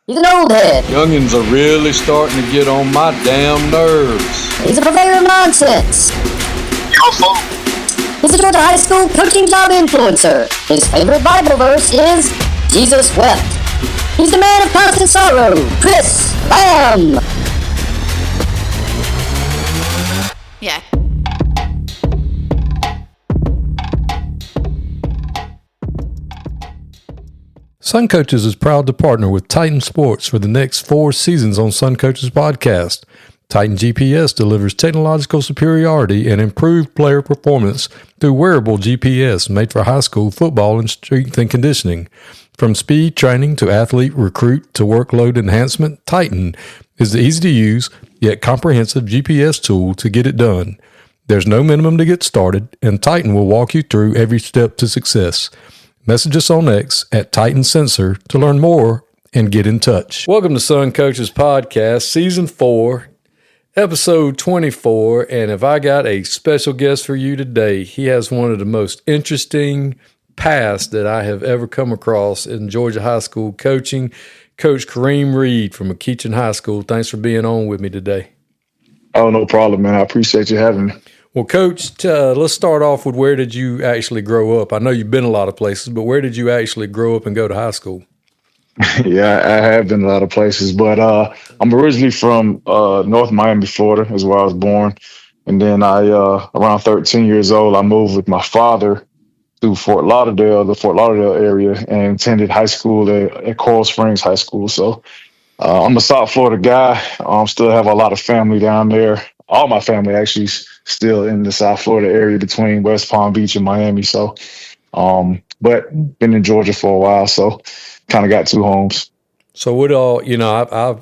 He's an old head. Youngins are really starting to get on my damn nerves. He's a purveyor of nonsense. He's a Georgia high school coaching job influencer. His favorite Bible verse is, Jesus wept. He's the man of constant sorrow, Chris Lamb. Yeah. Sun Coaches is proud to partner with Titan Sports for the next 4 seasons on Sun Coaches podcast. Titan GPS delivers technological superiority and improved player performance through wearable GPS made for high school football and strength and conditioning. From speed training to athlete recruit to workload enhancement, Titan is the easy-to-use yet comprehensive GPS tool to get it done. There's no minimum to get started, and Titan will walk you through every step to success. Message us on X at Titan Sensor to learn more and get in touch. Welcome to Sun Coaches Podcast, Season 4, Episode 24, and if I got a special guest for you today, he has one of the most interesting pasts that I have ever come across in Georgia high school coaching. Coach Kareem Reid from McEachern High School. Thanks for being on with me today. Oh, no problem, man. I appreciate you having me. Well, Coach, let's start off with where did you actually grow up? I know you've been a lot of places, but where did you actually grow up and go to high school? Yeah, I have been a lot of places, but I'm originally from North Miami, Florida, is where I was born. And then around 13 years old, I moved with my father to Fort Lauderdale, the Fort Lauderdale area, and attended high school at Coral Springs High School. So I'm a South Florida guy. Still have a lot of family down there. All my family actually is still in the South Florida area between West Palm Beach and Miami. So, but been in Georgia for a while, so kind of got 2 homes. So what all, I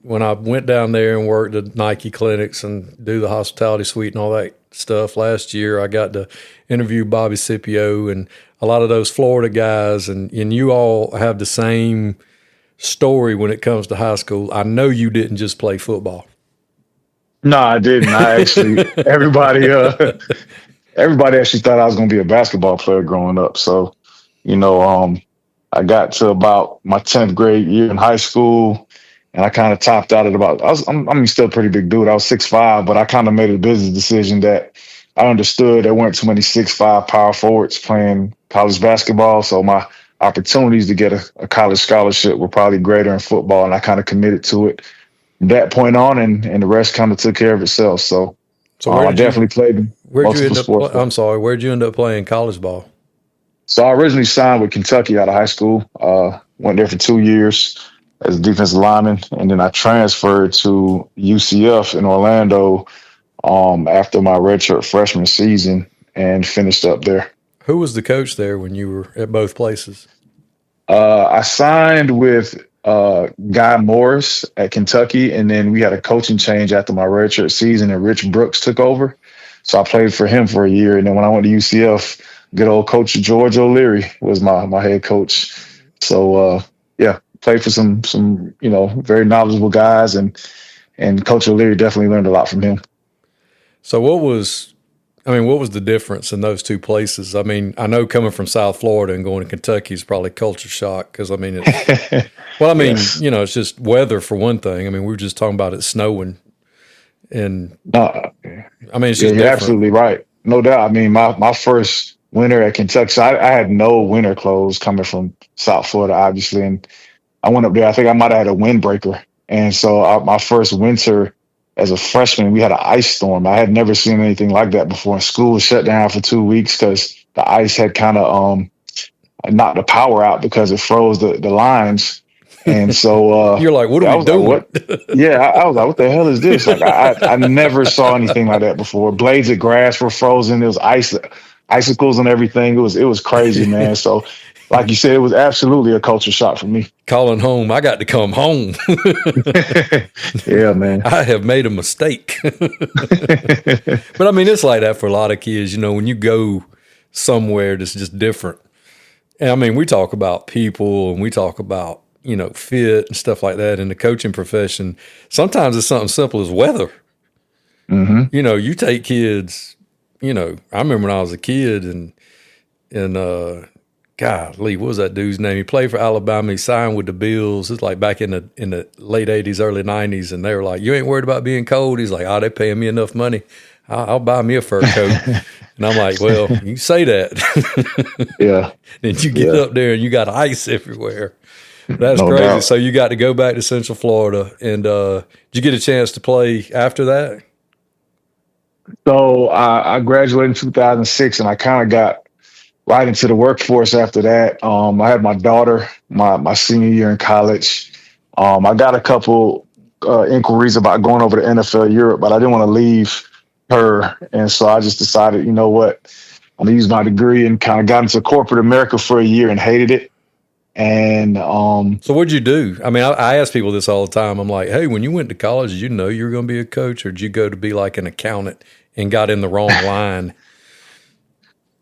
when I went down there and worked at Nike clinics and do the hospitality suite and all that stuff last year, I got to interview Bobby Scipio and a lot of those Florida guys, and you all have the same story when it comes to high school. I know you didn't just play football. No, I didn't. I actually everybody actually thought I was going to be a basketball player growing up. So, I got to about my 10th grade year in high school, and I kind of topped out at about. I'm still a pretty big dude. I was 6'5", but I kind of made a business decision that I understood there weren't too many 6'5" power forwards playing college basketball. So my opportunities to get a college scholarship were probably greater in football, and I kind of committed to it from that point on, and the rest kind of took care of itself. So I definitely played multiple sports. I'm sorry, where'd you end up playing college ball? So I originally signed with Kentucky out of high school. Went there for 2 years as a defensive lineman, and then I transferred to UCF in Orlando after my redshirt freshman season and finished up there. Who was the coach there when you were at both places? I signed with Guy Morris at Kentucky, and then we had a coaching change after my redshirt season, and Rich Brooks took over. So I played for him for a year, and then when I went to UCF, good old coach George O'Leary was my head coach. So played for some very knowledgeable guys, and Coach O'Leary definitely learned a lot from him. So what was the difference in those 2 places? I mean, I know coming from South Florida and going to Kentucky is probably culture shock because, it's, yes. It's just weather for one thing. I mean, we were just talking about it snowing. And, it's just you're absolutely right. No doubt. I mean, my first winter at Kentucky, so I had no winter clothes coming from South Florida, obviously. And I went up there, I think I might have had a windbreaker. And so my first winter as a freshman, we had an ice storm. I had never seen anything like that before. School was shut down for 2 weeks because the ice had kind of knocked the power out because it froze the lines. And so you're like, what are we doing? I was like, what the hell is this? Like, I never saw anything like that before. Blades of grass were frozen. There was icicles and everything. It was crazy, man. So, like you said, it was absolutely a culture shock for me. Calling home, I got to come home. Yeah, man. I have made a mistake. But it's like that for a lot of kids, when you go somewhere that's just different. And we talk about people and we talk about, fit and stuff like that in the coaching profession. Sometimes it's something simple as weather. Mm-hmm. You take kids, I remember when I was a kid and golly, what was that dude's name? He played for Alabama. He signed with the Bills. It's like back in the late 80s, early 90s. And they were like, you ain't worried about being cold? He's like, oh, they're paying me enough money. I'll buy me a fur coat. And I'm like, well, you say that. Yeah. Then you get up there and you got ice everywhere. That's No crazy. doubt. So you got to go back to Central Florida. And did you get a chance to play after that? So I graduated in 2006, and I kind of got right into the workforce after that. I had my daughter my senior year in college. I got a couple inquiries about going over to NFL Europe, but I didn't want to leave her. And so I just decided, you know what, I'm going to use my degree, and kind of got into corporate America for a year and hated it. And so what'd you do? I mean, I ask people this all the time. I'm like, hey, when you went to college, did you know you were going to be a coach, or did you go to be like an accountant and got in the wrong line?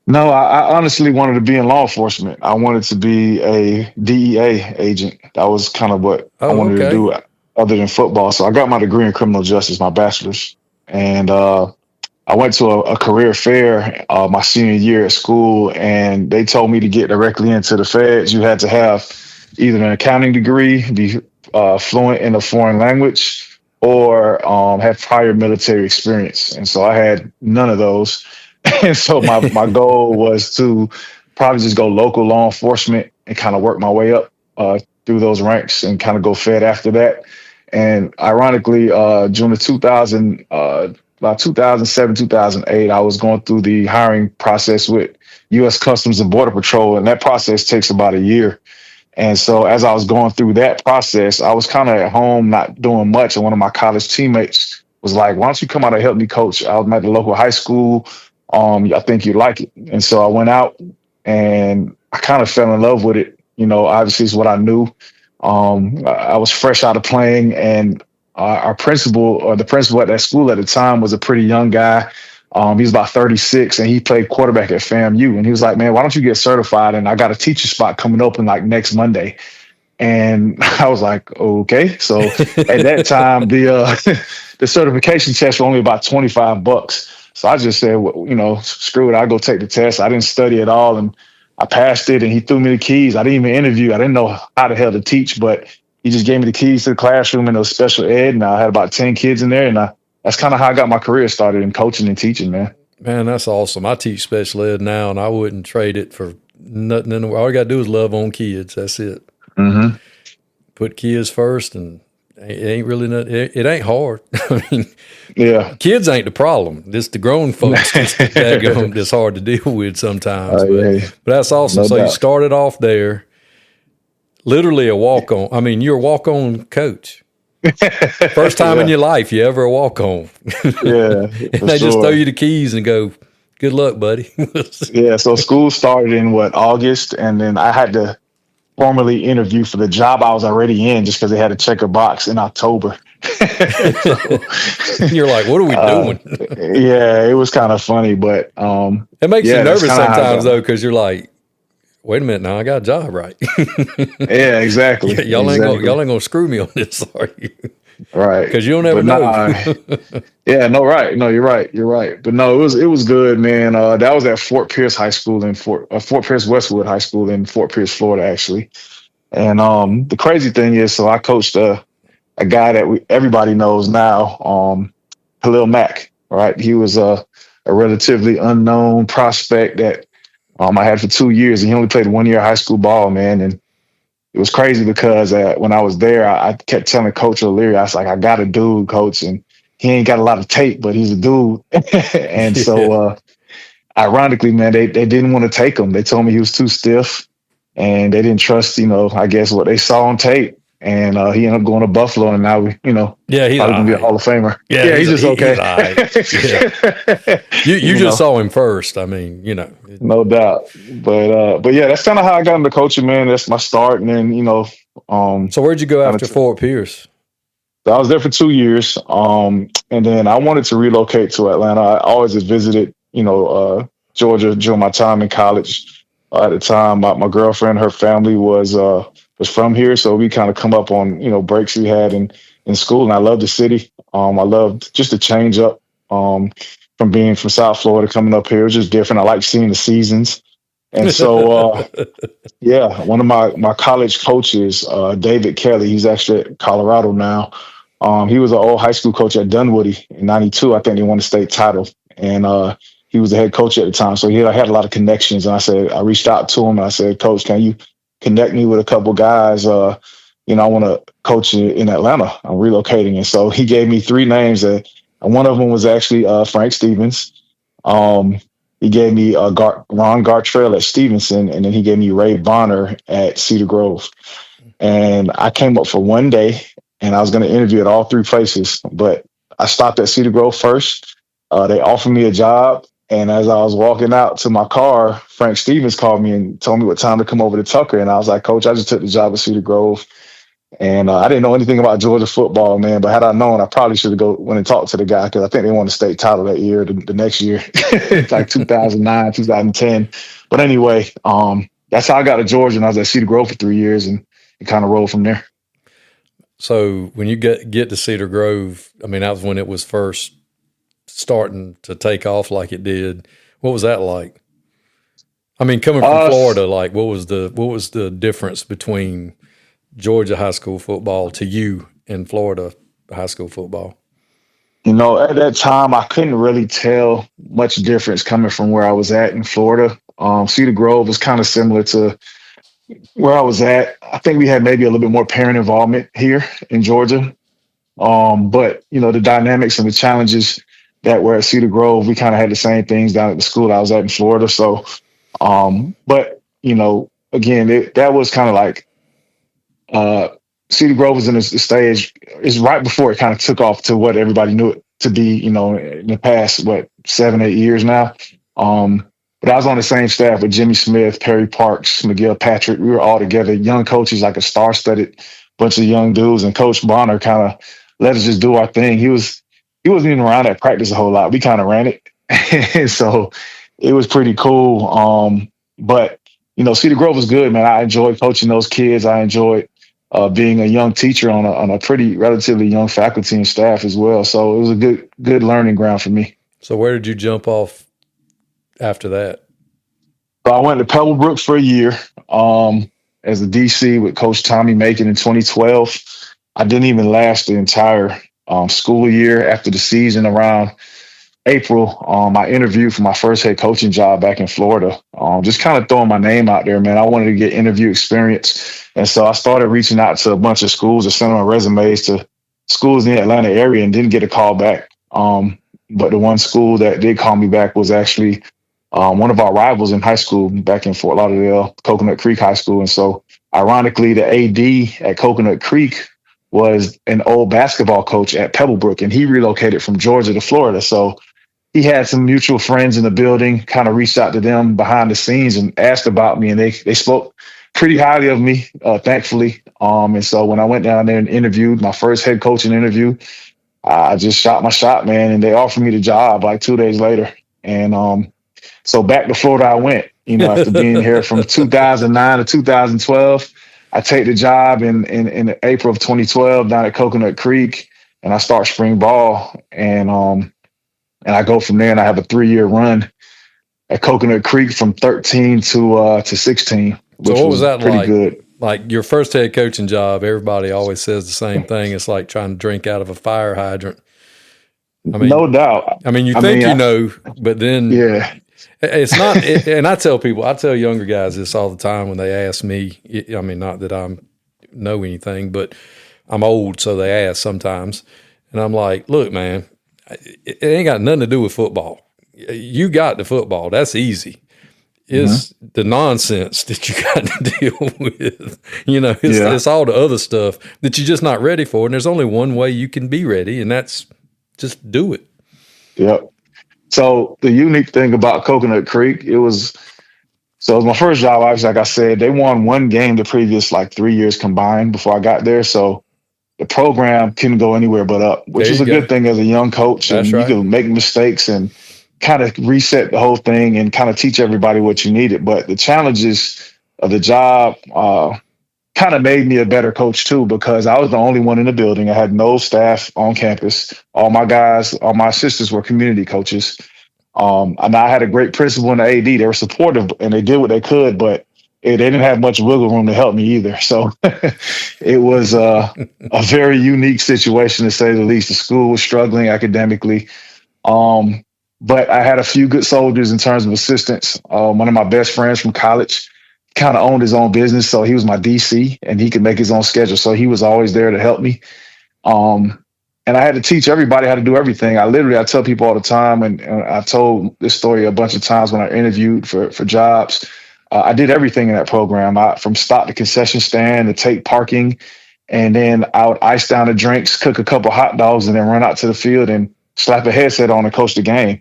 No, I honestly wanted to be in law enforcement. I wanted to be a DEA agent. That was kind of what I wanted to do other than football. So I got my degree in criminal justice, my bachelor's. And I went to a career fair my senior year at school, and they told me to get directly into the feds. You had to have either an accounting degree, be fluent in a foreign language, or have prior military experience. And so I had none of those. And so my goal was to probably just go local law enforcement and kind of work my way up through those ranks and kind of go fed after that. And ironically, June of 2000, about 2007, 2008, I was going through the hiring process with U.S. Customs and Border Patrol, and that process takes about a year. And so as I was going through that process, I was kind of at home, not doing much. And one of my college teammates was like, why don't you come out and help me coach? I was at the local high school. I think you'd like it. And so I went out, and I kind of fell in love with it. You know, obviously it's what I knew. I was fresh out of playing, and our principal, or the principal at that school at the time, was a pretty young guy. He was about 36, and he played quarterback at FAMU. And he was like, man, why don't you get certified? And I got a teacher spot coming open like next Monday. And I was like, okay. So at that time, the certification test were only about $25. So I just said, well, you know, screw it. I'll go take the test. I didn't study at all, and I passed it, and he threw me the keys. I didn't even interview. I didn't know how the hell to teach, but he just gave me the keys to the classroom, and it was special ed, and I had about 10 kids in there, and that's kind of how I got my career started in coaching and teaching, man. Man, that's awesome. I teach special ed now, and I wouldn't trade it for nothing in the world. All you got to do is love on kids. That's it. Mm-hmm. Put kids first, and it ain't really it ain't hard. I mean, yeah, kids ain't the problem. It's the grown folks that's hard to deal with sometimes. But that's awesome. No so doubt. You started off there, literally a walk-on. I mean, you're a walk-on coach. First time in your life you ever walk on. Yeah. And they just throw you the keys and go, good luck, buddy. Yeah. So school started in August, and then I had to formally interview for the job I was already in, just because they had to check a box in October. You're like, what are we doing? Yeah, it was kind of funny, but it makes you nervous sometimes though, because you're like, wait a minute, now I got a job, right? Yeah, exactly. Y'all ain't gonna screw me on this, are you? Right. Because you don't ever know. Yeah, no, right. No, you're right. You're right. But no, it was good, man. That was at Fort Pierce High School in Fort Pierce Westwood High School in Fort Pierce, Florida, actually. And the crazy thing is, so I coached a guy that everybody knows now, Khalil Mack. Right, he was a relatively unknown prospect that I had for 2 years, and he only played 1 year of high school ball, man. And it was crazy because when I was there, I kept telling Coach O'Leary, I was like, I got a dude, Coach, and he ain't got a lot of tape, but he's a dude. And so, ironically, man, they didn't want to take him. They told me he was too stiff, and they didn't trust, I guess what they saw on tape. And he ended up going to Buffalo, and now he's probably gonna be a Hall of Famer. Yeah, he's just okay. You just saw him first. I mean, no doubt. But yeah, that's kind of how I got into coaching, man. That's my start, and then So where'd you go after Fort Pierce? I was there for 2 years, and then I wanted to relocate to Atlanta. I always had visited, Georgia during my time in college. At the time, my girlfriend, her family was from here, so we kind of come up on breaks we had in school, and I loved the city. I loved just the change up from being from South Florida coming up here. It was just different. I like seeing the seasons, And so, yeah, one of my college coaches, David Kelly, he's actually at Colorado now. He was an old high school coach at Dunwoody in '92. I think they won the state title, and he was the head coach at the time. So he had a lot of connections. And I reached out to him and I said, Coach, can you connect me with a couple guys? I want to coach in Atlanta. I'm relocating, and so he gave me three names. And one of them was actually Frank Stevens. He gave me Ron Gartrell at Stevenson, and then he gave me Ray Bonner at Cedar Grove. And I came up for one day, and I was going to interview at all three places, but I stopped at Cedar Grove first. They offered me a job, and as I was walking out to my car, Frank Stevens called me and told me what time to come over to Tucker. And I was like, Coach, I just took the job at Cedar Grove. And I didn't know anything about Georgia football, man. But had I known, I probably should have went and talked to the guy, because I think they won the state title that year, the next year, like 2009, 2010. But anyway, that's how I got to Georgia, and I was at Cedar Grove for 3 years, and it kind of rolled from there. So when you get to Cedar Grove, I mean, that was when it was first starting to take off like it did. What was that like? I mean, coming from Florida, like what was the difference between Georgia high school football to you in Florida high school football? At that time, I couldn't really tell much difference coming from where I was at in Florida. Cedar Grove was kind of similar to where I was at. I think we had maybe a little bit more parent involvement here in Georgia. But, the dynamics and the challenges that were at Cedar Grove, we kind of had the same things down at the school I was at in Florida. So, but, again, that was kind of like, Cedar Grove was in the stage. It's right before it kind of took off to what everybody knew it to be, in the past, 7-8 years now. But I was on the same staff with Jimmy Smith, Perry Parks, McGill Patrick. We were all together, young coaches, like a star-studded bunch of young dudes. And Coach Bonner kind of let us just do our thing. He wasn't even around at practice a whole lot. We kind of ran it. And so it was pretty cool. But, Cedar Grove was good, man. I enjoyed coaching those kids. I enjoyed being a young teacher on a pretty relatively young faculty and staff as well. So it was a good learning ground for me. So where did you jump off after that? So I went to Pebblebrook for a year as a DC with Coach Tommy Macon in 2012. I didn't even last the entire school year. After the season, around April, I interviewed for my first head coaching job back in Florida. Just kind of throwing my name out there, man. I wanted to get interview experience. And so I started reaching out to a bunch of schools and sending my resumes to schools in the Atlanta area and didn't get a call back. But the one school that did call me back was actually one of our rivals in high school back in Fort Lauderdale, Coconut Creek High School. And so ironically, the AD at Coconut Creek was an old basketball coach at Pebblebrook, and he relocated from Georgia to Florida. So he had some mutual friends in the building, kind of reached out to them behind the scenes and asked about me, and they spoke pretty highly of me, thankfully. And so when I went down there and interviewed, my first head coaching interview, I just shot my shot, man, and they offered me the job like 2 days later. And so back to Florida I went, after being here from 2009 to 2012. I take the job in April of 2012 down at Coconut Creek, and I start spring ball. And I go from there, and I have a 3-year run at Coconut Creek from 13 to 16. So what was that pretty like? Good. Like your first head coaching job, everybody always says the same thing. It's like trying to drink out of a fire hydrant. I mean, no doubt. I mean, but then yeah, it's not. And I tell younger guys this all the time when they ask me. I mean, not that I know anything, but I'm old, so they ask sometimes, and I'm like, look, man, it ain't got nothing to do with football. You got the football. That's easy. It's the nonsense that you got to deal with. It's all the other stuff that you're just not ready for. And there's only one way you can be ready, and that's just do it. Yep. So the unique thing about Coconut Creek, it was my first job, obviously, like I said, they won one game the previous 3 years combined before I got there. So the program couldn't go anywhere but up, which is a good thing as a young coach. That's and right. You can make mistakes and kind of reset the whole thing and kind of teach everybody what you needed. But the challenges of the job kind of made me a better coach too, because I was the only one in the building. I had no staff on campus. All my guys, all my assistants were community coaches. And I had a great principal and the AD. They were supportive and they did what they could, but they didn't have much wiggle room to help me either. So it was a very unique situation to say the least. The school was struggling academically. But I had a few good soldiers in terms of assistance. One of my best friends from college kind of owned his own business. So he was my DC and he could make his own schedule. So he was always there to help me. And I had to teach everybody how to do everything. I tell people all the time, and I've told this story a bunch of times when I interviewed for jobs. I did everything in that program, from stop the concession stand to take parking. And then I would ice down the drinks, cook a couple hot dogs, and then run out to the field and slap a headset on and coach the game.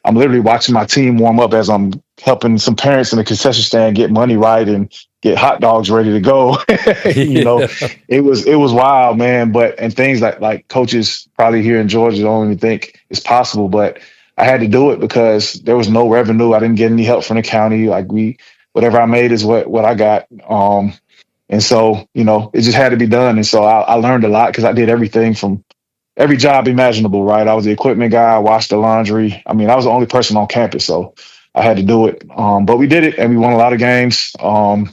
I'm literally watching my team warm up as I'm helping some parents in the concession stand get money right and get hot dogs ready to go. It was wild, man. And things like coaches probably here in Georgia don't even think it's possible, but I had to do it because there was no revenue. I didn't get any help from the county. Whatever I made is what I got. And so, it just had to be done. And so I learned a lot because I did everything from every job imaginable, right? I was the equipment guy. I washed the laundry. I mean, I was the only person on campus, so I had to do it. But we did it, and we won a lot of games. I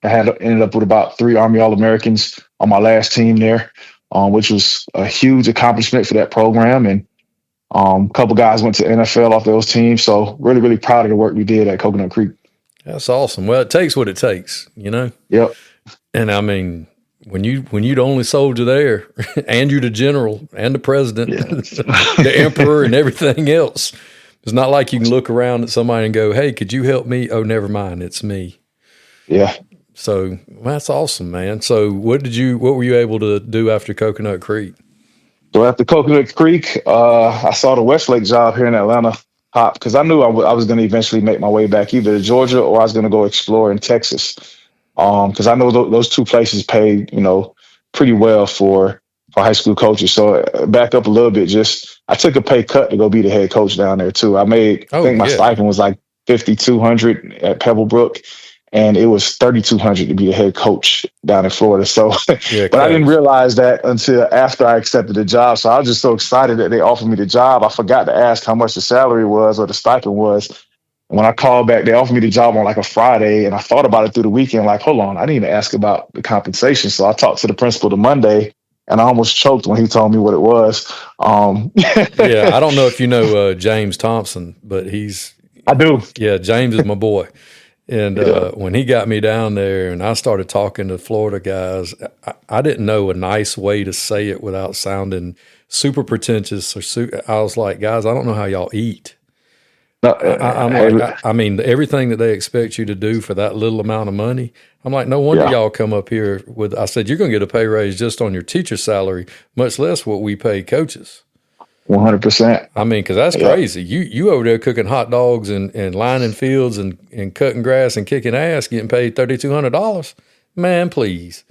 ended up with about 3 Army All-Americans on my last team there, which was a huge accomplishment for that program. And a couple guys went to NFL off those teams. So really, really proud of the work we did at Coconut Creek. That's awesome. Well, it takes what it takes, Yep. And I mean, when you the only soldier there, and you're the general and the president, the emperor, and everything else, it's not like you can look around at somebody and go, "Hey, could you help me?" Oh, never mind, it's me. Yeah. So that's awesome, man. So what were you able to do after Coconut Creek? So after Coconut Creek, I saw the Westlake job here in Atlanta pop because I knew I was going to eventually make my way back either to Georgia or I was going to go explore in Texas. Because I know those two places pay, pretty well for high school coaches. So back up a little bit, I took a pay cut to go be the head coach down there too. I think my stipend was like $5,200 at Pebblebrook, and it was $3,200 to be the head coach down in Florida. So, but I didn't realize that until after I accepted the job. So I was just so excited that they offered me the job. I forgot to ask how much the salary was or the stipend was. When I called back, they offered me the job on like a Friday, and I thought about it through the weekend. Like, hold on, I need to ask about the compensation. So I talked to the principal the Monday, and I almost choked when he told me what it was. Yeah, I don't know if you know James Thompson, but I do. Yeah, James is my boy. And when he got me down there and I started talking to Florida guys, I didn't know a nice way to say it without sounding super pretentious. I was like, guys, I don't know how y'all eat. I mean, everything that they expect you to do for that little amount of money, I'm like, no wonder y'all come up here with, I said, you're going to get a pay raise just on your teacher salary, much less what we pay coaches. 100%. I mean, because that's crazy. You over there cooking hot dogs and lining fields and cutting grass and kicking ass, getting paid $3,200. Man, please.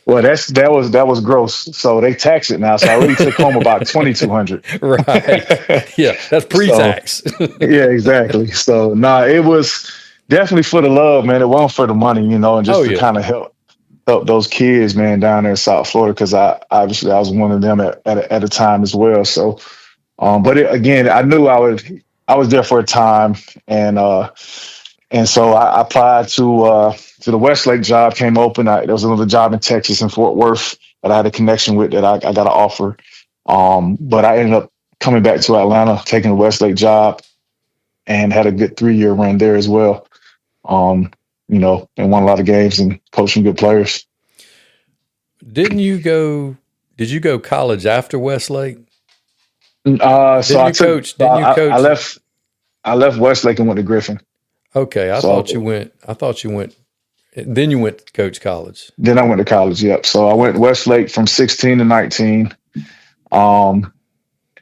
Well, that was gross. So they tax it now. So I really took home about $2,200. Right. Yeah, that's pre-tax. Yeah, exactly. So it was definitely for the love, man. It wasn't for the money, and just to kind of help those kids, man, down there in South Florida, because I was one of them at a time as well. So, but again, I knew I was there for a time, and so I applied to the Westlake job, came open. There was another job in Texas in Fort Worth that I had a connection with that I got an offer. But I ended up coming back to Atlanta, taking the Westlake job, and had a good 3-year run there as well. And won a lot of games and coached some good players. Did you go college after Westlake? I left Westlake and went to Griffin. Okay, I thought you went. Then you went to coach college. Then I went to college. Yep. So I went Westlake from 16 to 19, and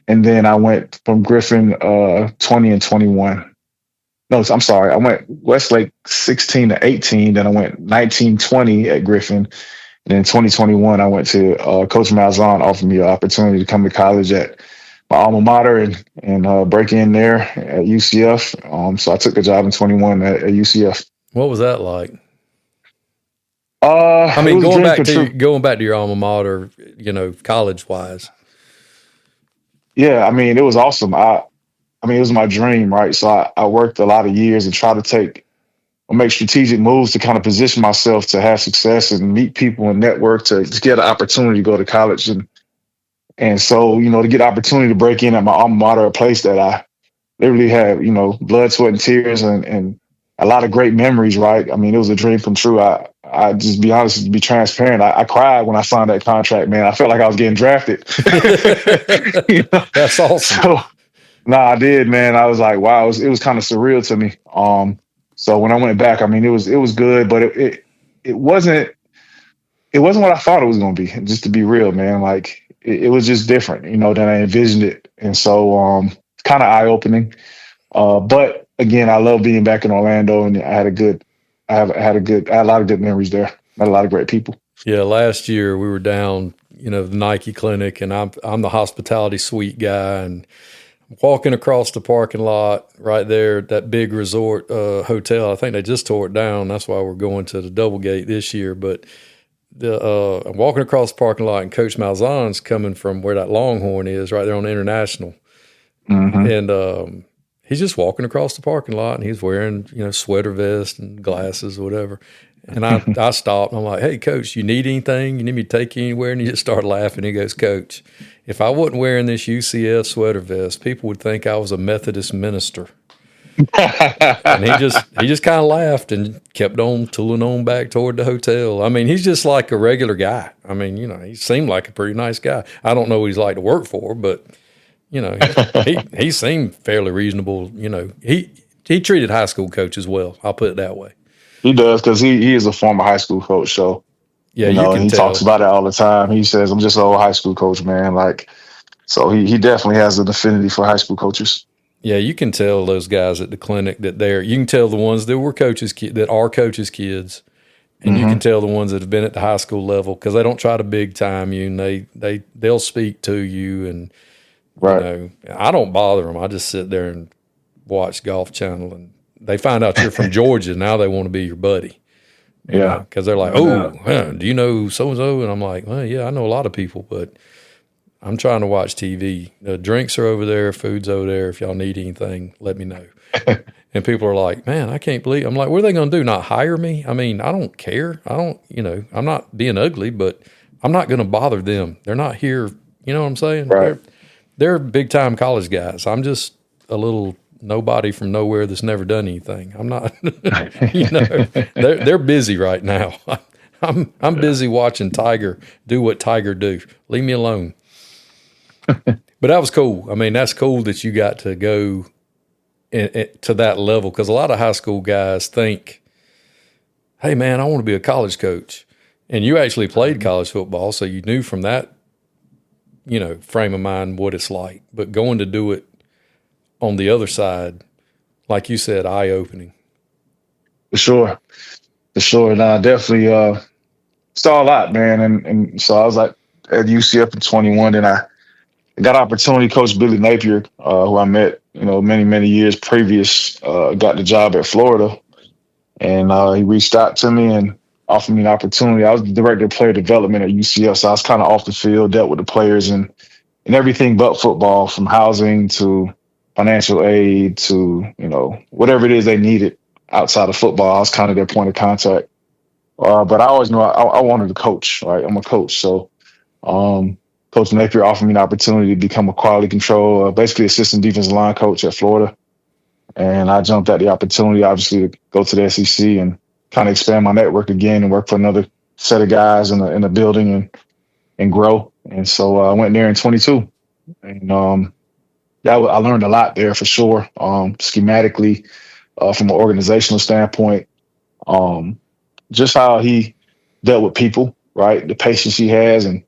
then I went from Griffin 20 and 21. No, I'm sorry. I went Westlake 16 to 18. Then I went 19, 20 at Griffin. And then 2021, I went to Coach Malzahn offered me an opportunity to come to college at my alma mater and break in there at UCF. So I took the job in 21 at UCF. What was that like? I mean, going back to your alma mater, college wise. Yeah, I mean, it was awesome. it was my dream, right? So I worked a lot of years and try to make strategic moves to kind of position myself to have success and meet people and network to just get an opportunity to go to college. And so, to get an opportunity to break in at my alma mater, a place that I literally had, blood, sweat, and tears and a lot of great memories, right? I mean, it was a dream come true. I just be honest, to be transparent. I cried when I signed that contract, man. I felt like I was getting drafted. That's awesome. So, I did, man. I was like, wow, it was kind of surreal to me. So when I went back, it was good, but it wasn't what I thought it was going to be. Just to be real, man, like it was just different, than I envisioned it, and so it's kind of eye opening. But again, I love being back in Orlando, and I had a lot of good memories there. Met a lot of great people. Yeah, last year we were down, the Nike clinic, and I'm the hospitality suite guy, and walking across the parking lot right there, that big resort hotel. I think they just tore it down. That's why we're going to the Double Gate this year. But I'm walking across the parking lot, and Coach Malzahn's coming from where that Longhorn is, right there on the International. Mm-hmm. And he's just walking across the parking lot, and he's wearing, sweater vest and glasses or whatever. And I stopped, and I'm like, hey, Coach, you need anything? You need me to take you anywhere? And he just started laughing. He goes, Coach, if I wasn't wearing this UCF sweater vest, people would think I was a Methodist minister. And he just kind of laughed and kept on tooling on back toward the hotel. He's just like a regular guy. He seemed like a pretty nice guy. I don't know what he's like to work for, but he seemed fairly reasonable. He treated high school coaches well. I'll put it that way. He does, because he is a former high school coach. So yeah, and he talks about it all the time. He says, "I'm just an old high school coach, man." Like, so he definitely has an affinity for high school coaches. Yeah, you can tell those guys at the clinic that you can tell the ones that were that are coaches' kids, and you can tell the ones that have been at the high school level, because they don't try to big time you, and they'll speak to you, and right. I don't bother them. I just sit there and watch Golf Channel, and they find out you're from Georgia. Now they want to be your buddy. Yeah, because they're like, do you know so and so? And I'm like, well, yeah, I know a lot of people, but I'm trying to watch TV. The drinks are over there, food's over there. If y'all need anything, let me know. And people are like, man, I can't believe. I'm like, what are they going to do? Not hire me? I don't care. I don't, I'm not being ugly, but I'm not going to bother them. They're not here. You know what I'm saying? Right. They're big time college guys. I'm just a little nobody from nowhere that's never done anything. I'm not, they're busy right now. I'm busy watching Tiger do what Tiger do. Leave me alone. But that was cool. That's cool that you got to go to that level, because a lot of high school guys think, hey, man, I want to be a college coach. And you actually played college football, so you knew from that, frame of mind what it's like. But going to do it on the other side, like you said, eye-opening. For sure. No, definitely saw a lot, man. And so I was like at UCF in 21, and I got an opportunity. Coach Billy Napier, who I met, many, many years previous, got the job at Florida. And he reached out to me and offered me an opportunity. I was the director of player development at UCF, so I was kind of off the field, dealt with the players and everything but football, from housing to financial aid to, whatever it is they needed outside of football. I was kind of their point of contact. But I always knew I wanted to coach, right? I'm a coach. So Coach Napier offered me an opportunity to become a quality control, basically assistant defensive line coach at Florida. And I jumped at the opportunity, obviously, to go to the SEC and kind of expand my network again and work for another set of guys in the building and grow. And so I went there in 22. And I learned a lot there for sure, schematically, from an organizational standpoint, just how he dealt with people, right? The patience he has. And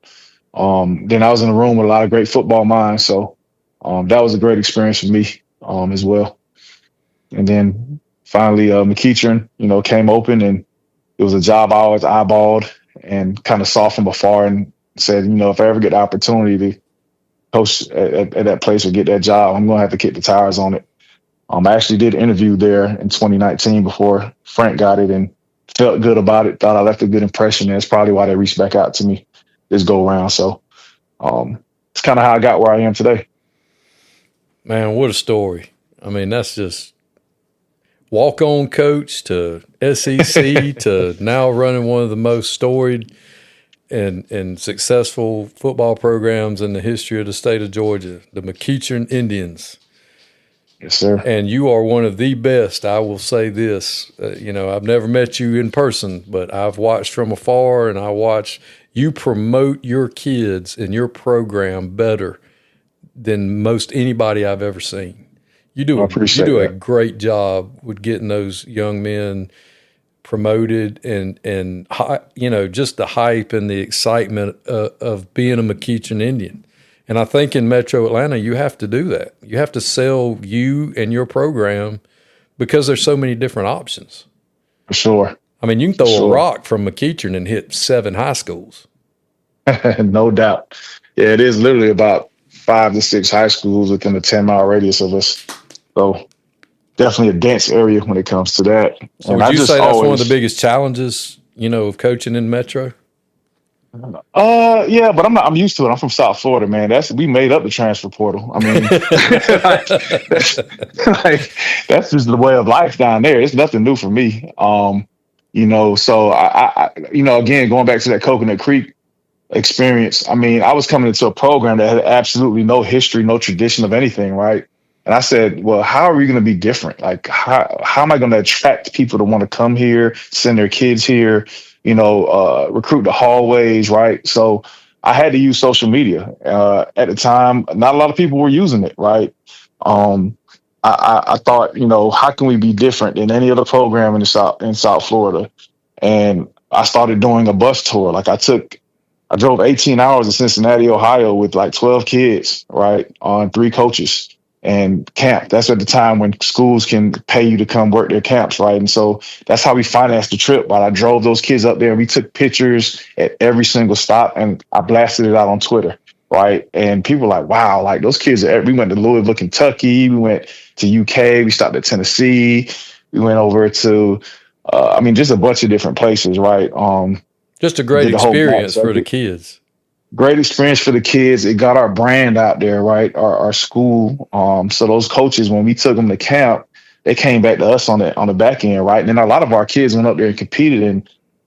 then I was in a room with a lot of great football minds. So that was a great experience for me as well. And then finally, McEachern, came open, and it was a job I always eyeballed and kind of saw from afar and said, if I ever get the opportunity to coach at that place or get that job, I'm going to have to kick the tires on it. I actually did interview there in 2019 before Frank got it, and felt good about it, thought I left a good impression. And that's probably why they reached back out to me this go around. So it's kind of how I got where I am today. Man, what a story. I mean, that's just walk-on coach to SEC to now running one of the most storied and successful football programs in the history of the state of Georgia, the McEachern Indians. Yes, sir. And you are one of the best. I will say this. I've never met you in person, but I've watched from afar, and I watch you promote your kids and your program better than most anybody I've ever seen. You do a great job with getting those young men promoted and just the hype and the excitement of being a McEachern Indian. And I think in Metro Atlanta, you have to do that. You have to sell you and your program because there's so many different options. For sure. I mean, you can throw a rock from McEachern and hit 7 high schools. No doubt. Yeah, it is literally about 5 to 6 high schools within a 10-mile radius of us. So definitely a dense area when it comes to that. So would you say that's one of the biggest challenges, of coaching in Metro? Yeah, but I'm used to it. I'm from South Florida, man. We made up the transfer portal. I mean, that's just the way of life down there. It's nothing new for me. So I again, going back to that Coconut Creek experience, I mean, I was coming into a program that had absolutely no history, no tradition of anything, right? And I said, well, how are we going to be different? Like, how am I going to attract people to want to come here, send their kids here, recruit the hallways, right? So I had to use social media. At the time, not a lot of people were using it, right? I thought, how can we be different than any other program in South Florida? And I started doing a bus tour. Like I drove 18 hours to Cincinnati, Ohio with like 12 kids, right? On 3 coaches and camp. That's at the time when schools can pay you to come work their camps, right? And so that's how we financed the trip. While I drove those kids up there, and we took pictures at every single stop, and I blasted it out on Twitter, right? And people were like, wow, like those kids, we went to Louisville, Kentucky, we went to UK, we stopped at Tennessee, we went over to, just a bunch of different places, right? Just a great experience for the kids. Great experience for the kids. It got our brand out there, right? Our school. So those coaches, when we took them to camp, they came back to us on the back end, right? And then a lot of our kids went up there and competed,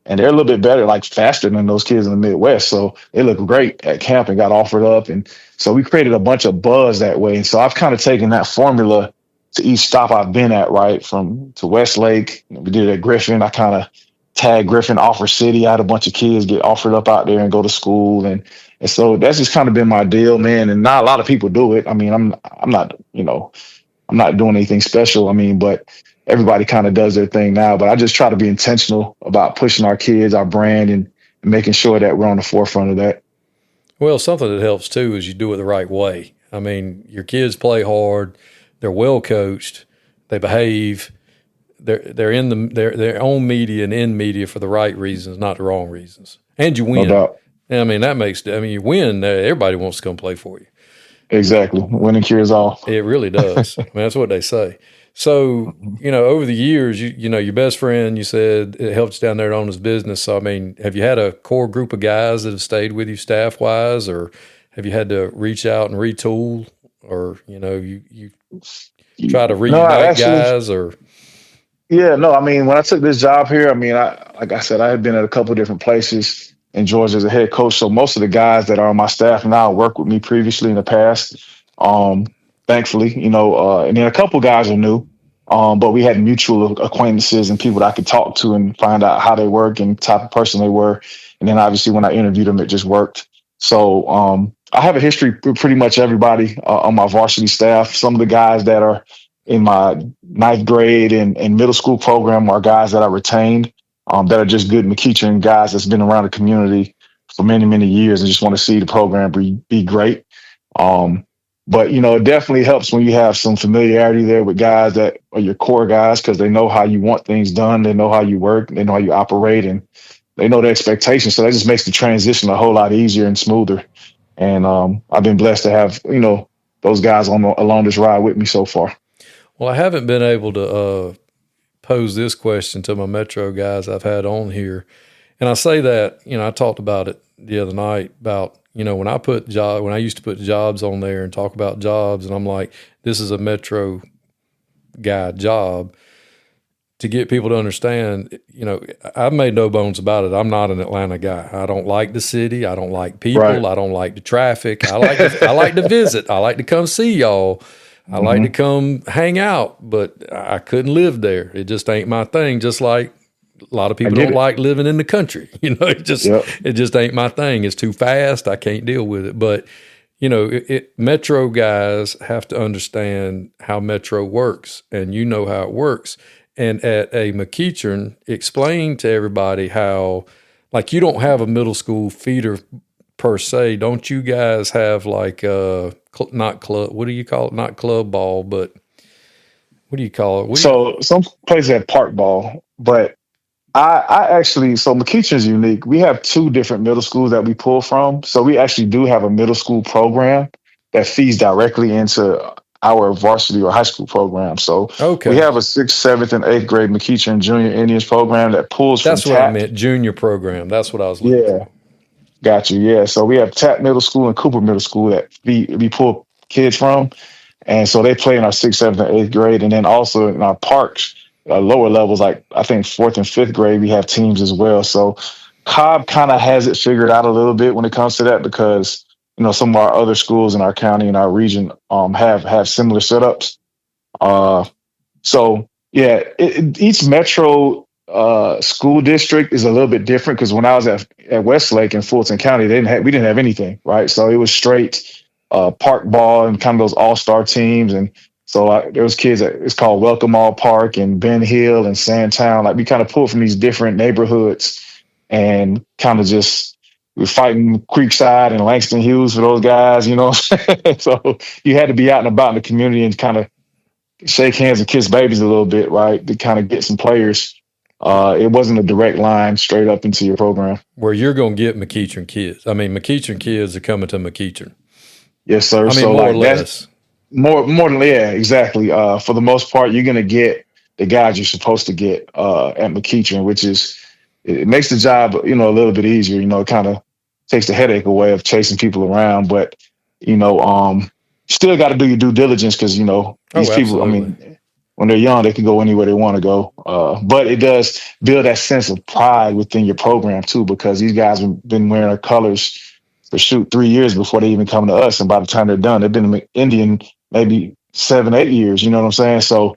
and they're a little bit better, like faster than those kids in the Midwest. So they looked great at camp and got offered up. And so we created a bunch of buzz that way. And so I've kind of taken that formula to each stop I've been at, right? To Westlake, we did it at Griffin. I kind of tagged Griffin, Offer City. I had a bunch of kids get offered up out there and go to school. And so that's just kind of been my deal, man. And not a lot of people do it. I mean, I'm not doing anything special. I mean, but everybody kind of does their thing now. But I just try to be intentional about pushing our kids, our brand, and making sure that we're on the forefront of that. Well, something that helps too is you do it the right way. I mean, your kids play hard. They're well coached. They behave. They're in their own media and in media for the right reasons, not the wrong reasons. And you win. No doubt. I mean, you win. Everybody wants to come play for you. Exactly. Winning cures all. It really does. I mean, that's what they say. So, over the years, your best friend, you said it helped you down there to own his business. So, I mean, have you had a core group of guys that have stayed with you staff wise, or have you had to reach out and retool, or, you try to reunite guys, or? Yeah, no, I mean, when I took this job here, I mean, like I said, I had been at a couple of different places in Georgia as a head coach. So most of the guys that are on my staff now work with me previously in the past, thankfully, and then a couple guys are new, but we had mutual acquaintances and people that I could talk to and find out how they work and type of person they were. And then obviously when I interviewed them, it just worked. So I have a history with pretty much everybody on my varsity staff. Some of the guys that are in my 9th grade and middle school program are guys that I retained that are just good McEachern guys that's been around the community for many, many years and just want to see the program be great. But, it definitely helps when you have some familiarity there with guys that are your core guys because they know how you want things done. They know how you work. They know how you operate, and they know the expectations. So that just makes the transition a whole lot easier and smoother. And I've been blessed to have, those guys along this ride with me so far. Well, I haven't been able to pose this question to my Metro guys I've had on here. And I say that, I talked about it the other night about, When I used to put jobs on there and talk about jobs, and I'm like, this is a Metro guy job, to get people to understand, I've made no bones about it. I'm not an Atlanta guy. I don't like the city. I don't like people. Right. I don't like the traffic. I like to visit. I like to come see y'all. I like to come hang out, but I couldn't live there. It just ain't my thing. Just like a lot of people don't like living in the country. It just ain't my thing. It's too fast. I can't deal with it. But Metro guys have to understand how Metro works, and how it works. And at a McEachern, explain to everybody how, like, you don't have a middle school feeder per se. Don't you guys have like not club? What do you call it? Not club ball, but what do you call it? So some places have park ball, but I actually, so McEachern is unique. We have two different middle schools that we pull from. So we actually do have a middle school program that feeds directly into our varsity or high school program. So we have a 6th, 7th, and 8th grade McEachern Junior Indians program that pulls from That's what I meant, junior program. That's what I was looking for. Got you. Yeah. So we have TAP Middle School and Cooper Middle School that we pull kids from. And so they play in our 6th, 7th, and 8th grade. And then also in our parks, lower levels, like I think 4th and 5th grade, we have teams as well. So Cobb kind of has it figured out a little bit when it comes to that, because some of our other schools in our county and our region have similar setups. So yeah, each metro school district is a little bit different, because when I was at Westlake in Fulton County, we didn't have anything, right? So it was straight park ball and kind of those all-star teams. And so there was kids it's called Welcome All Park and Ben Hill and Sandtown. Like, we kind of pulled from these different neighborhoods and kind of just, we're fighting Creekside and Langston Hughes for those guys, So you had to be out and about in the community and kind of shake hands and kiss babies a little bit, right? To kind of get some players. It wasn't a direct line straight up into your program. Where you're going to get McEachern kids. I mean, McEachern kids are coming to McEachern. Yes, sir. I mean, so more or less. More than, yeah, exactly. For the most part, you're going to get the guys you're supposed to get at McEachern, which is, it makes the job, a little bit easier. It kind of takes the headache away of chasing people around. But, still got to do your due diligence, because, these people, I mean, when they're young, they can go anywhere they want to go. But it does build that sense of pride within your program, too, because these guys have been wearing our colors for 3 years before they even come to us. And by the time they're done, they've been in Indian maybe 7, 8 years. You know what I'm saying? So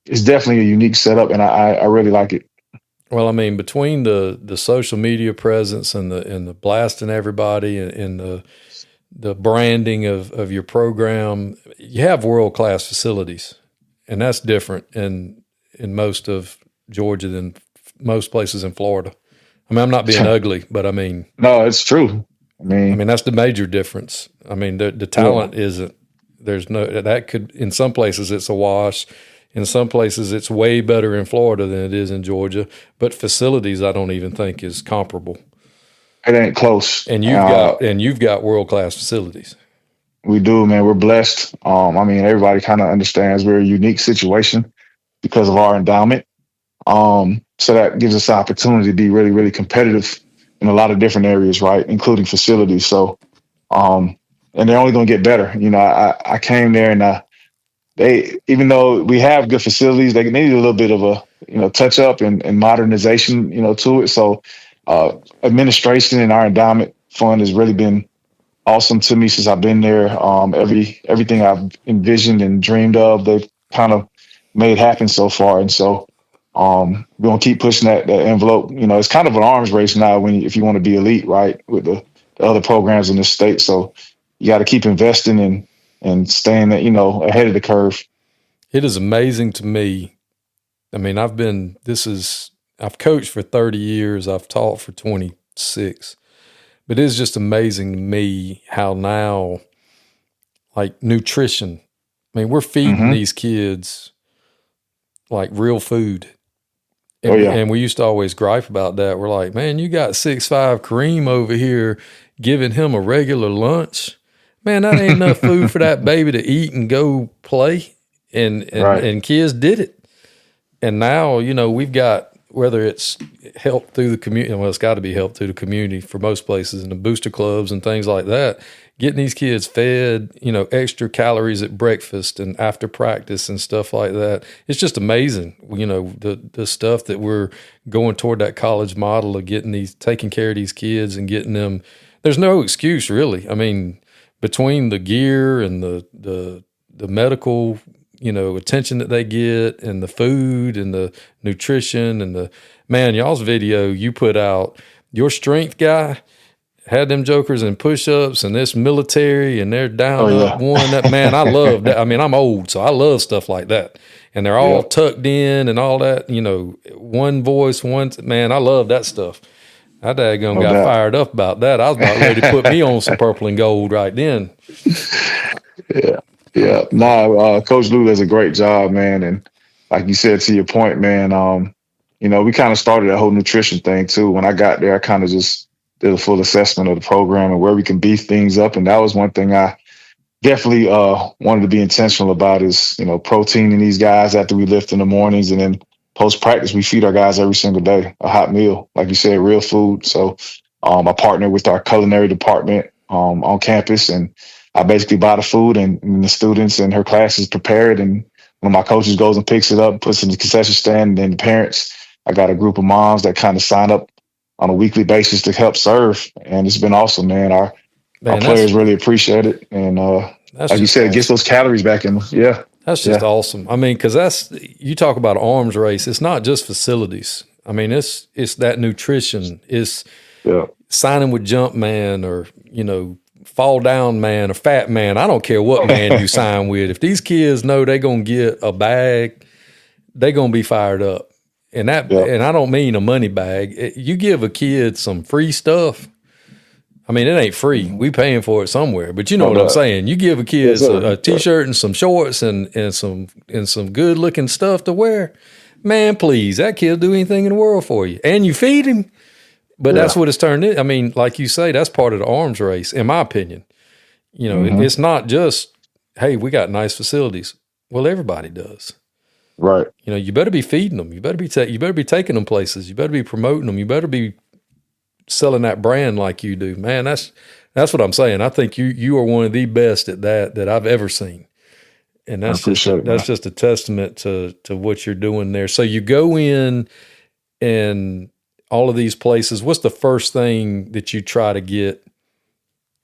it's definitely a unique setup, and I really like it. Well, I mean, between the social media presence and the blasting everybody and the branding of your program, you have world-class facilities, and that's different in most of Georgia than most places in Florida. I mean, I'm not being ugly, but I mean, no, it's true. I mean, that's the major difference. I mean, the talent isn't. There's no that could in some places it's a wash. In some places, it's way better in Florida than it is in Georgia. But facilities, I don't even think is comparable. It ain't close. And you've got world-class facilities. We do, man. We're blessed. I mean, everybody kind of understands we're a unique situation because of our endowment. So that gives us the opportunity to be really, really competitive in a lot of different areas, right, including facilities. So, and they're only going to get better. I came there and they, even though we have good facilities, they need a little bit of a touch up and modernization to it. So administration and our endowment fund has really been awesome to me since I've been there. Everything I've envisioned and dreamed of, they've kind of made happen so far. And so we're gonna keep pushing that envelope. It's kind of an arms race now if you want to be elite, right, with the other programs in the state. So you got to keep investing and staying ahead of the curve. It is amazing to me. I mean, I've coached for 30 years. I've taught for 26. But it's just amazing to me how now, like nutrition, I mean, we're feeding these kids like real food. And, and we used to always gripe about that. We're like, man, you got 6'5" Kareem over here giving him a regular lunch. Man, that ain't enough food for that baby to eat and go play. And kids did it. And now, we've got whether it's help through the community, well, it's got to be help through the community for most places, and the booster clubs and things like that, getting these kids fed, extra calories at breakfast and after practice and stuff like that. It's just amazing, the stuff that we're going toward, that college model of taking care of these kids and getting them. There's no excuse, really. I mean, between the gear and the medical, attention that they get, and the food and the nutrition and y'all's video you put out, your strength guy had them jokers in push-ups and this military and they're down up one. That, man, I love that. I mean, I'm old, so I love stuff like that. And they're all tucked in and all that, one voice, man, I love that stuff. I daggone got fired up about that. I was about ready to put me on some purple and gold right then. Yeah. Yeah. No, Coach Lou does a great job, man. And like you said, to your point, man, we kind of started that whole nutrition thing too. When I got there, I kind of just did a full assessment of the program and where we can beef things up. And that was one thing I definitely wanted to be intentional about is, proteining these guys after we lift in the mornings. And then post-practice, we feed our guys every single day a hot meal, like you said, real food. So I partner with our culinary department on campus, and I basically buy the food and the students and her class is prepared. And when my coaches goes and picks it up, puts it in the concession stand, and then the parents, I got a group of moms that kind of sign up on a weekly basis to help serve. And it's been awesome, man. Our players really appreciate it. And like you said, it gets those calories back in. Yeah. That's just awesome. I mean, because you talk about arms race. It's not just facilities. I mean, it's that nutrition. It's signing with Jump Man or, Fall Down Man or Fat Man. I don't care what man you sign with. If these kids know they're going to get a bag, they're going to be fired up. And and I don't mean a money bag. You give a kid some free stuff. I mean, it ain't free. We paying for it somewhere, but you know what I'm saying. You give a kid a t-shirt and some shorts and some good looking stuff to wear. Man, please, that kid'll do anything in the world for you, and you feed him. But that's what it's turned in. I mean, like you say, that's part of the arms race, in my opinion. It's not just, hey, we got nice facilities. Well, everybody does. Right. You better be feeding them. You better be taking them places. You better be promoting them. You better be selling that brand like you do. Man, that's what I'm saying. I think you are one of the best at that I've ever seen. And that's just a testament to what you're doing there. So you go in and all of these places, what's the first thing that you try to get?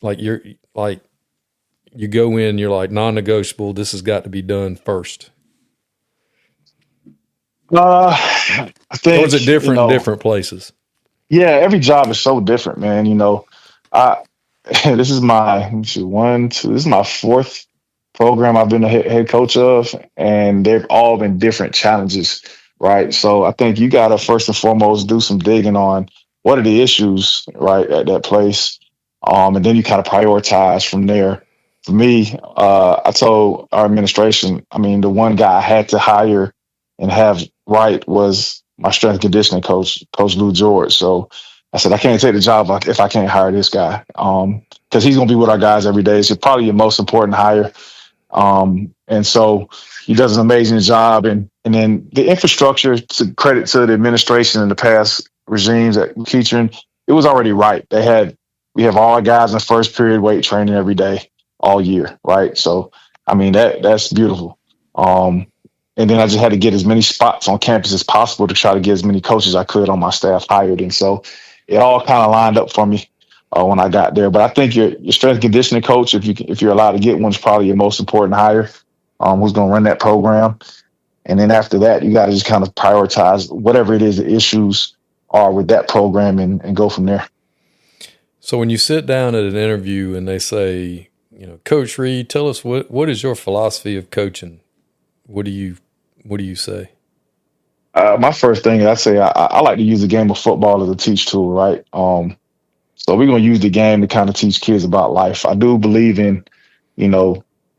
You go in, you're like, non-negotiable, this has got to be done first. I think, or is it different in different places? Yeah, every job is so different, man. This is my fourth program I've been a head coach of, and they've all been different challenges, right? So I think you got to first and foremost do some digging on what are the issues, right, at that place, and then you kind of prioritize from there. For me, I told our administration, the one guy I had to hire and have right was my strength and conditioning coach, Coach Lou George. So I said, I can't take the job if I can't hire this guy, because he's going to be with our guys every day. It's probably your most important hire. And so he does an amazing job. And then the infrastructure, to credit to the administration and the past regimes at McEachern, it was already right. We have all our guys in the first period weight training every day, all year, right? So, that's beautiful. And then I just had to get as many spots on campus as possible to try to get as many coaches I could on my staff hired. And so it all kind of lined up for me when I got there. But I think your strength and conditioning coach, if you're allowed to get one, is probably your most important hire, who's going to run that program. And then after that, you got to just kind of prioritize whatever it is the issues are with that program and go from there. So when you sit down at an interview and they say, Coach Reid, tell us what is your philosophy of coaching? What do you say? My first thing, I'd say I like to use the game of football as a teach tool, right? So we're going to use the game to kind of teach kids about life. I do believe in,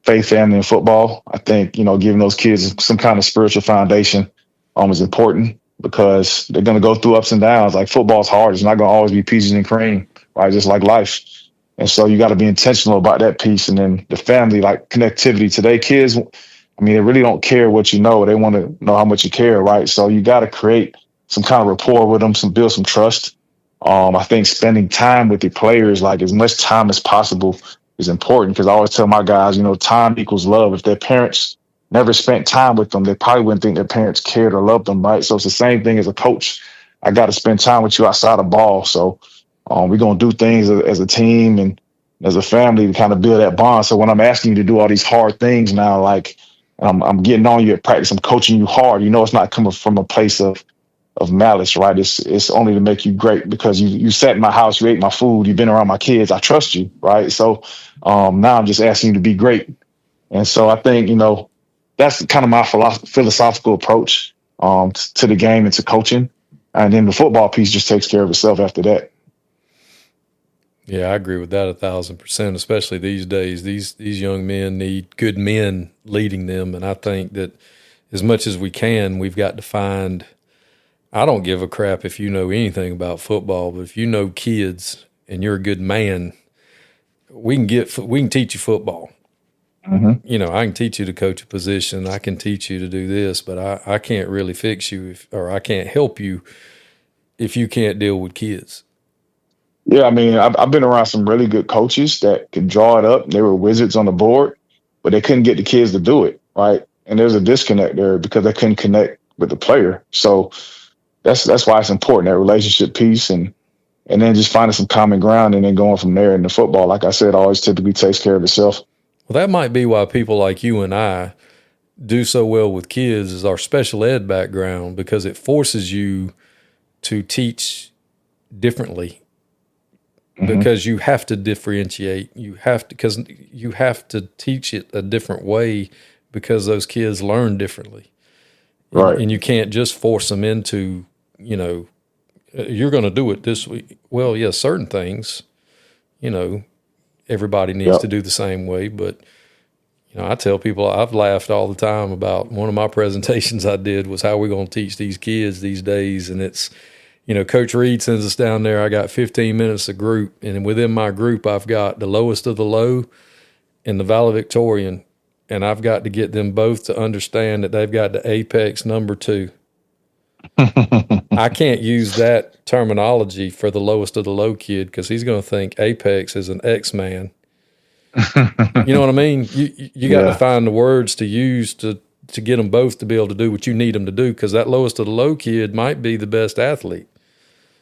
faith, family, and football. I think, giving those kids some kind of spiritual foundation is important, because they're going to go through ups and downs. Like, football's hard. It's not going to always be peaches and cream, right? Just like life. And so you got to be intentional about that piece. And then the family, like connectivity. Today, kids, they really don't care what you know. They want to know how much you care, right? So you got to create some kind of rapport with them, build some trust. I think spending time with the players, like as much time as possible, is important because I always tell my guys, time equals love. If their parents never spent time with them, they probably wouldn't think their parents cared or loved them, right? So it's the same thing as a coach. I got to spend time with you outside of ball. So we're going to do things as a team and as a family to kind of build that bond. So when I'm asking you to do all these hard things now, like I'm getting on you at practice, I'm coaching you hard, it's not coming from a place of malice, right? It's only to make you great because you sat in my house, you ate my food, you've been around my kids, I trust you, right? So now I'm just asking you to be great. And so I think, that's kind of my philosophical approach to the game and to coaching. And then the football piece just takes care of itself after that. Yeah, I agree with that 1,000%, especially these days. These young men need good men leading them. And I think that as much as we can, we've got to find – I don't give a crap if you know anything about football, but if you know kids and you're a good man, we can teach you football. Mm-hmm. I can teach you to coach a position. I can teach you to do this, but I can't really fix you or I can't help you if you can't deal with kids. Yeah, I mean, I've been around some really good coaches that could draw it up. They were wizards on the board, but they couldn't get the kids to do it, right? And there's a disconnect there because they couldn't connect with the player. So that's why it's important, that relationship piece, and then just finding some common ground and then going from there. And the football, like I said, always typically takes care of itself. Well, that might be why people like you and I do so well with kids is our special ed background, because it forces you to teach differently. Mm-hmm. Because you have to differentiate. You have to teach it a different way because those kids learn differently. Right. And you can't just force them into, you're going to do it this week. Well, yeah, certain things, everybody needs to do the same way. But, I tell people, I've laughed all the time about one of my presentations I did was how we're going to teach these kids these days. And it's, Coach Reid sends us down there. I got 15 minutes a group. And within my group, I've got the lowest of the low and the valedictorian. And I've got to get them both to understand that they've got the apex number 2. I can't use that terminology for the lowest of the low kid because he's going to think apex is an X-Man. You know what I mean? You got to find the words to use to get them both to be able to do what you need them to do, because that lowest of the low kid might be the best athlete.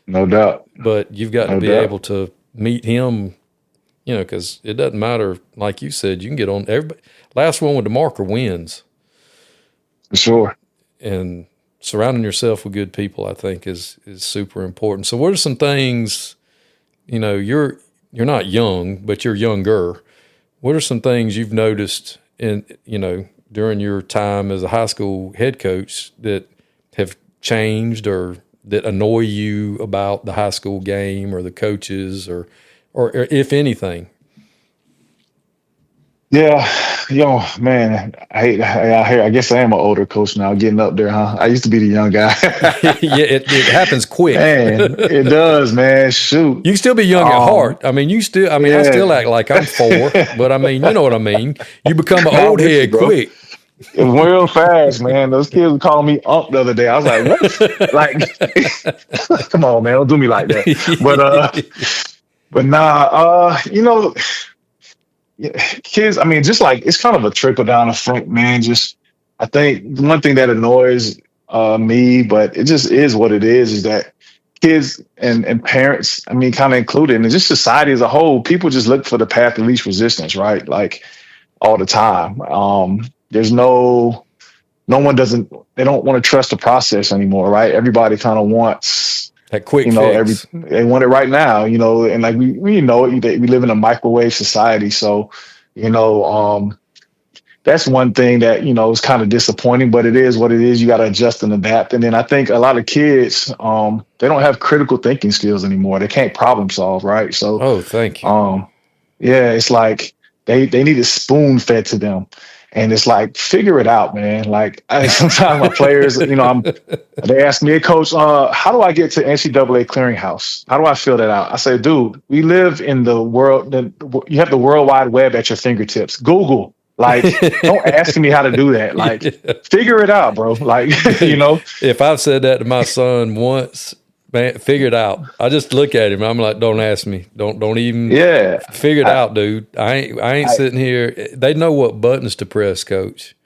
No doubt. But you've got to be able to meet him, because it doesn't matter. Like you said, you can get on everybody. Last one with the marker wins. For sure. And surrounding yourself with good people, I think, is super important. So what are some things, you're not young, but you're younger. What are some things you've noticed during your time as a high school head coach that have changed or that annoy you about the high school game or the coaches or if anything? Yeah, man, I guess I am an older coach now, getting up there, huh? I used to be the young guy. Yeah, it happens quick. Man, it does, man. Shoot. You can still be young at heart. I mean, I still act like I'm 4, but I mean, you know what I mean? You become an old head quick. It's real fast, man. Those kids were calling me Ump the other day. I was like, what? Come on, man, don't do me like that. But nah, kids, I mean, just like it's kind of a trickle down effect, man. I think one thing that annoys me, but it just is what it is that kids and parents, I mean, kind of included, and just society as a whole, people just look for the path of least resistance, right? Like all the time. There's no one they don't want to trust the process anymore, right? Everybody kind of wants that quick fix. They want it right now, and like we know it, we live in a microwave society. So, that's one thing that, is kind of disappointing, but it is what it is. You got to adjust and adapt. And then I think a lot of kids, they don't have critical thinking skills anymore. They can't problem solve, right? So, thank you. Yeah, it's like they need it spoon fed to them. And it's like, figure it out, man. Like sometimes my players, they ask me, hey, coach, how do I get to NCAA clearinghouse? How do I fill that out? I say, dude, we live in the world. You have the World Wide Web at your fingertips. Google. Like, don't ask me how to do that. Like, figure it out, bro. Like, you know. If I've said that to my son once, man, figure it out. I just look at him. I'm like, don't ask me. Don't even. Yeah. Figure it out, dude. I ain't sitting here. They know what buttons to press, coach.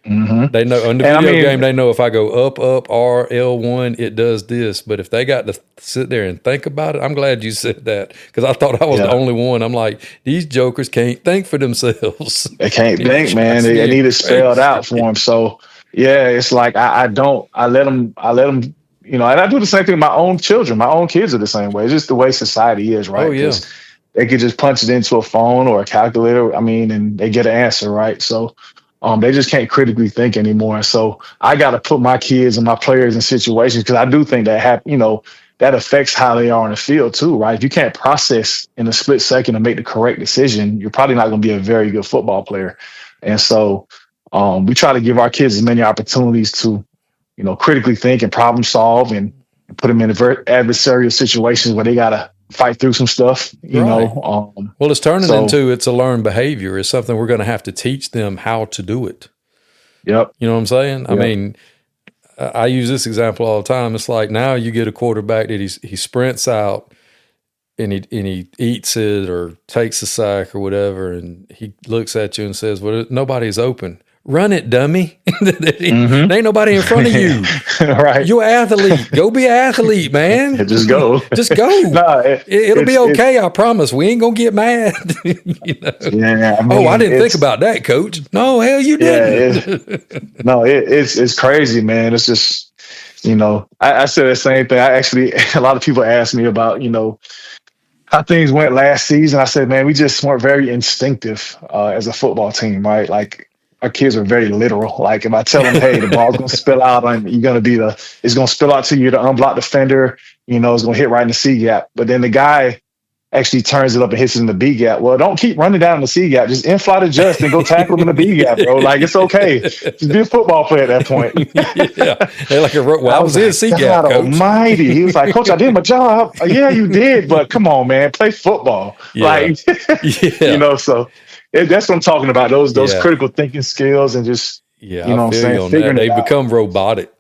Mm-hmm. They know on the video game. They know if I go up, R, L1, it does this. But if they got to sit there and think about it, I'm glad you said that because I thought I was the only one. I'm like, these jokers can't think for themselves. They can't think, man. They need it spelled out for them. So yeah, it's like I let them. You know, and I do the same thing with my own children. My own kids are the same way. It's just the way society is, right? Oh yeah. They could just punch it into a phone or a calculator. I mean, and they get an answer, right? So. They just can't critically think anymore. So I got to put my kids and my players in situations because I do think that that affects how they are on the field too, right? If you can't process in a split second and make the correct decision, you're probably not going to be a very good football player. And so we try to give our kids as many opportunities to, you know, critically think and problem solve and put them in adversarial situations where they got to fight through some stuff, you know. Well, it's turning into it's a learned behavior. It's something we're going to have to teach them how to do it. Yep. You know what I'm saying? Yep. I mean, I use this example all the time. It's like now you get a quarterback that he sprints out and he eats it or takes a sack or whatever, and he looks at you and says, "Well, nobody's open." Run it, dummy. There ain't nobody in front of you. Right. You're an athlete. Go be an athlete, man. Just go. Just go. No, it'll be okay, I promise. We ain't going to get mad. You know? Yeah. I mean, I didn't think about that, coach. No, hell, you didn't. It's crazy, man. It's just, you know, I said the same thing. A lot of people ask me about, you know, how things went last season. I said, man, we just weren't very instinctive as a football team, right? Like, our kids are very literal. Like if I tell them, hey, the ball's going to spill out and you're going to it's going to spill out to you, the unblocked defender, you know, it's going to hit right in the C gap. But then the guy actually turns it up and hits it in the B gap. Well, don't keep running down in the C gap. Just in-flight adjust and go tackle him in the B gap, bro. Like it's okay. Just be a football player at that point. Yeah. They're like, I was in C gap, God coach. Almighty. He was like, coach, I did my job. Yeah, you did. But come on, man, play football. Yeah. Like, you know, so. That's what I'm talking about. Those critical thinking skills and just you know what I'm saying. They become robotic.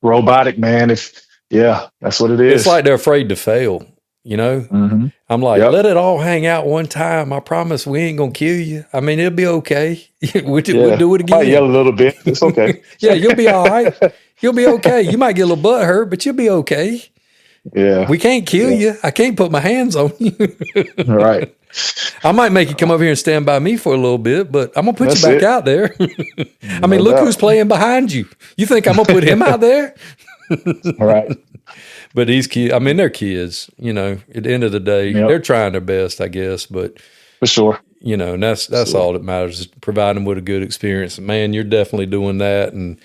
Robotic, man. That's what it is. It's like they're afraid to fail. You know, I'm like, let it all hang out one time. I promise we ain't gonna kill you. I mean, it'll be okay. We'll do it again. I yell a little bit. It's okay. Yeah, you'll be all right. You'll be okay. You might get a little butt hurt, but you'll be okay. Yeah, we can't kill you. I can't put my hands on you. Right. I might make you come over here and stand by me for a little bit, but I'm gonna put you back out there. I mean, look who's playing behind you. You think I'm gonna put him out there? Right. But these kids, I mean, they're kids. You know, at the end of the day, they're trying their best, I guess. But for sure, you know, and that's all that matters, is providing them with a good experience. Man, you're definitely doing that, and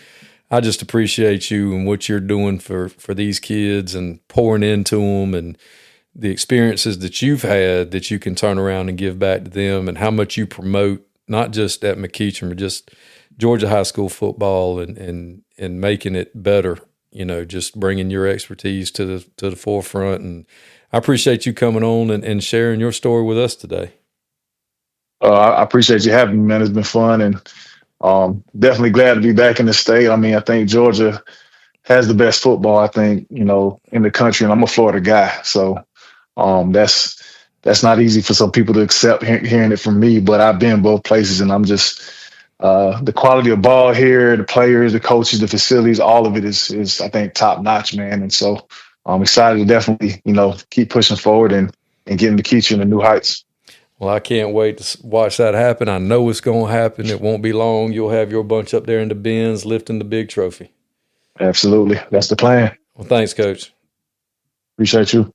I just appreciate you and what you're doing for these kids and pouring into them and the experiences that you've had that you can turn around and give back to them, and how much you promote, not just at McEachern, but just Georgia high school football and making it better, you know, just bringing your expertise to the forefront. And I appreciate you coming on and sharing your story with us today. I appreciate you having me, man. It's been fun, and definitely glad to be back in the state. I mean, I think Georgia has the best football, I think, you know, in the country, and I'm a Florida guy. So that's not easy for some people to accept hearing it from me, but I've been both places, and I'm just the quality of ball here, the players, the coaches, the facilities, all of it is I think top notch, man. And so I'm excited to definitely, you know, keep pushing forward and getting McEachern to new heights. Well, I can't wait to watch that happen. I know it's going to happen. It won't be long. You'll have your bunch up there in the bins lifting the big trophy. Absolutely. That's the plan. Well, thanks, Coach. Appreciate you.